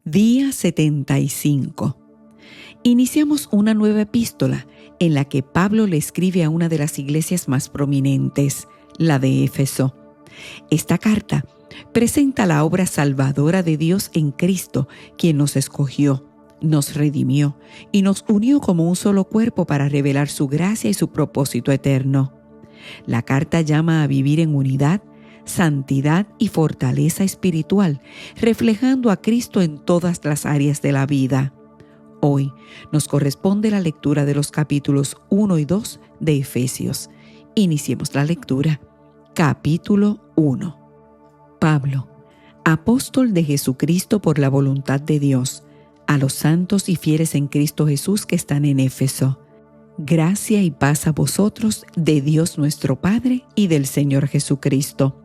Día 75. Iniciamos una nueva epístola en la que Pablo le escribe a una de las iglesias más prominentes, la de Éfeso. Esta carta presenta la obra salvadora de Dios en Cristo, quien nos escogió, nos redimió y nos unió como un solo cuerpo para revelar su gracia y su propósito eterno. La carta llama a vivir en unidad, santidad y fortaleza espiritual, reflejando a Cristo en todas las áreas de la vida. Hoy nos corresponde la lectura de los capítulos 1 y 2 de Efesios. Iniciemos la lectura. Capítulo 1. Pablo, apóstol de Jesucristo por la voluntad de Dios, a los santos y fieles en Cristo Jesús que están en Éfeso. Gracia y paz a vosotros de Dios nuestro Padre y del Señor Jesucristo.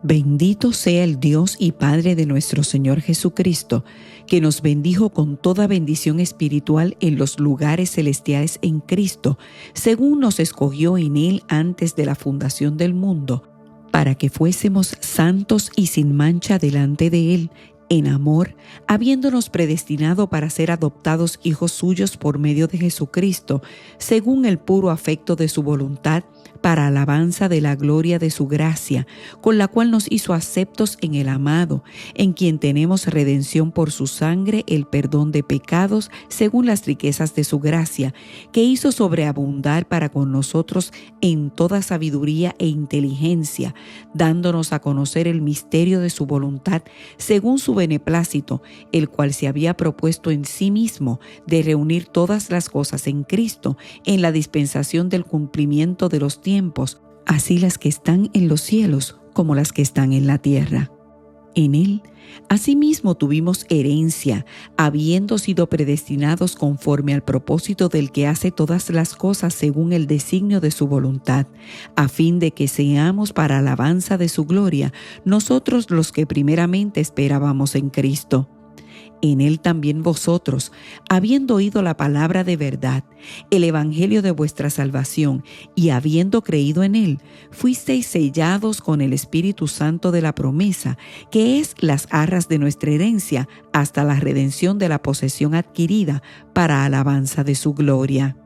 Bendito sea el Dios y Padre de nuestro Señor Jesucristo, que nos bendijo con toda bendición espiritual en los lugares celestiales en Cristo, según nos escogió en Él antes de la fundación del mundo, para que fuésemos santos y sin mancha delante de Él, en amor, habiéndonos predestinado para ser adoptados hijos suyos por medio de Jesucristo, según el puro afecto de su voluntad, para alabanza de la gloria de su gracia, con la cual nos hizo aceptos en el amado, en quien tenemos redención por su sangre, el perdón de pecados, según las riquezas de su gracia, que hizo sobreabundar para con nosotros en toda sabiduría e inteligencia, dándonos a conocer el misterio de su voluntad, según su beneplácito, el cual se había propuesto en sí mismo de reunir todas las cosas en Cristo, en la dispensación del cumplimiento de los tiempos, así las que están en los cielos como las que están en la tierra. En Él, asimismo tuvimos herencia, habiendo sido predestinados conforme al propósito del que hace todas las cosas según el designio de su voluntad, a fin de que seamos para alabanza de su gloria, nosotros los que primeramente esperábamos en Cristo. En Él también vosotros, habiendo oído la palabra de verdad, el evangelio de vuestra salvación, y habiendo creído en Él, fuisteis sellados con el Espíritu Santo de la promesa, que es las arras de nuestra herencia, hasta la redención de la posesión adquirida, para alabanza de su gloria.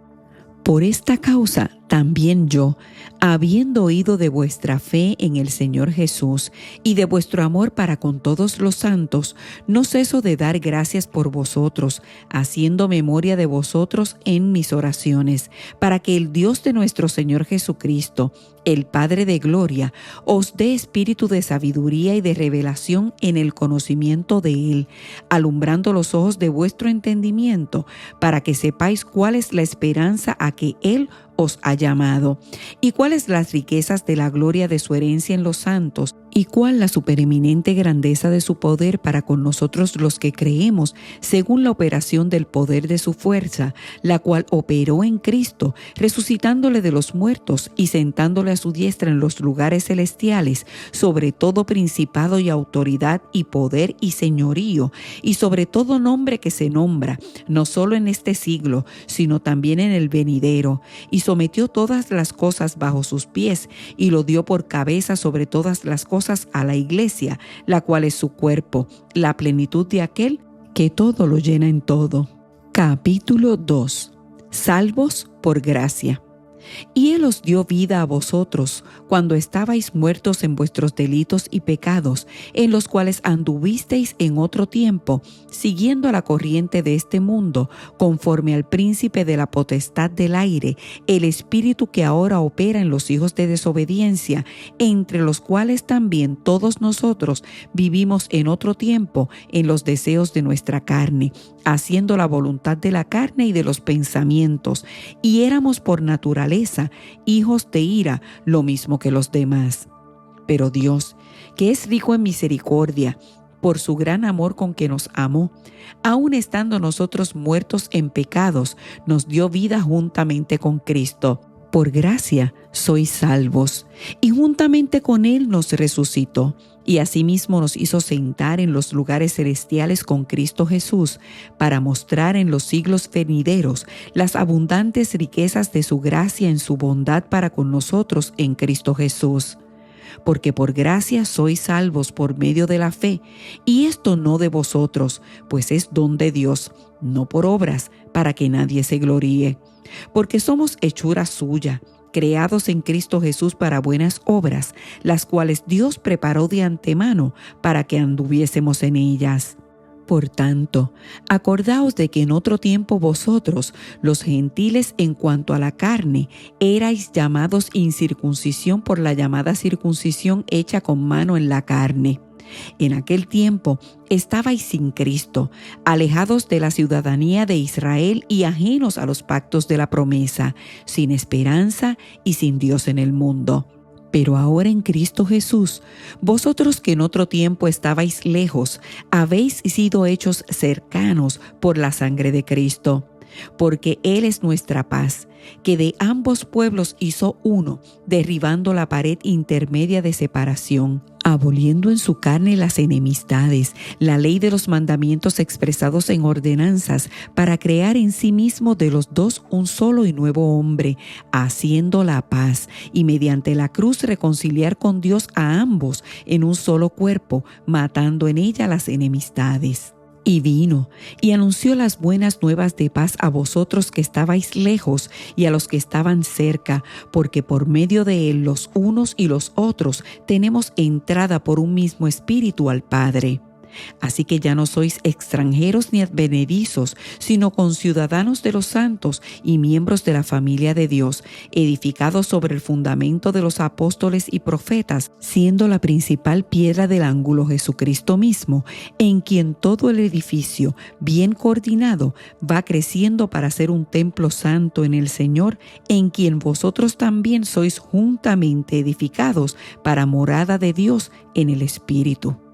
Por esta causa también yo, habiendo oído de vuestra fe en el Señor Jesús y de vuestro amor para con todos los santos, no ceso de dar gracias por vosotros, haciendo memoria de vosotros en mis oraciones, para que el Dios de nuestro Señor Jesucristo, el Padre de gloria, os dé espíritu de sabiduría y de revelación en el conocimiento de Él, alumbrando los ojos de vuestro entendimiento, para que sepáis cuál es la esperanza a que Él os ha llamado, y cuáles las riquezas de la gloria de su herencia en los santos, y cuál la supereminente grandeza de su poder para con nosotros los que creemos, según la operación del poder de su fuerza, la cual operó en Cristo, resucitándole de los muertos y sentándole a su diestra en los lugares celestiales, sobre todo principado y autoridad y poder y señorío, y sobre todo nombre que se nombra, no solo en este siglo, sino también en el venidero, y sometió todas las cosas bajo sus pies, y lo dio por cabeza sobre todas las cosas a la iglesia, la cual es su cuerpo, la plenitud de aquel que todo lo llena en todo. Capítulo 2. Salvos por gracia. Y Él os dio vida a vosotros, cuando estabais muertos en vuestros delitos y pecados, en los cuales anduvisteis en otro tiempo, siguiendo la corriente de este mundo, conforme al príncipe de la potestad del aire, el espíritu que ahora opera en los hijos de desobediencia, entre los cuales también todos nosotros vivimos en otro tiempo en los deseos de nuestra carne, haciendo la voluntad de la carne y de los pensamientos, y éramos por naturaleza hijos de ira, lo mismo que los demás. Pero Dios, que es rico en misericordia, por su gran amor con que nos amó, aun estando nosotros muertos en pecados, nos dio vida juntamente con Cristo. Por gracia sois salvos, y juntamente con Él nos resucitó, y asimismo nos hizo sentar en los lugares celestiales con Cristo Jesús, para mostrar en los siglos venideros las abundantes riquezas de su gracia en su bondad para con nosotros en Cristo Jesús. porque por gracia sois salvos por medio de la fe, y esto no de vosotros, pues es don de Dios, no por obras, para que nadie se gloríe. Porque somos hechura suya, creados en Cristo Jesús para buenas obras, las cuales Dios preparó de antemano para que anduviésemos en ellas. Por tanto, acordaos de que en otro tiempo vosotros, los gentiles en cuanto a la carne, erais llamados incircuncisión por la llamada circuncisión hecha con mano en la carne. En aquel tiempo estabais sin Cristo, alejados de la ciudadanía de Israel y ajenos a los pactos de la promesa, sin esperanza y sin Dios en el mundo. Pero ahora en Cristo Jesús, vosotros que en otro tiempo estabais lejos, habéis sido hechos cercanos por la sangre de Cristo. Porque Él es nuestra paz, que de ambos pueblos hizo uno, derribando la pared intermedia de separación, aboliendo en su carne las enemistades, la ley de los mandamientos expresados en ordenanzas, para crear en sí mismo de los dos un solo y nuevo hombre, haciendo la paz, y mediante la cruz reconciliar con Dios a ambos en un solo cuerpo, matando en ella las enemistades. Y vino, y anunció las buenas nuevas de paz a vosotros que estabais lejos y a los que estaban cerca, porque por medio de él los unos y los otros tenemos entrada por un mismo espíritu al Padre. Así que ya no sois extranjeros ni advenedizos, sino conciudadanos de los santos y miembros de la familia de Dios, edificados sobre el fundamento de los apóstoles y profetas, siendo la principal piedra del ángulo Jesucristo mismo, en quien todo el edificio, bien coordinado, va creciendo para ser un templo santo en el Señor, en quien vosotros también sois juntamente edificados para morada de Dios en el Espíritu.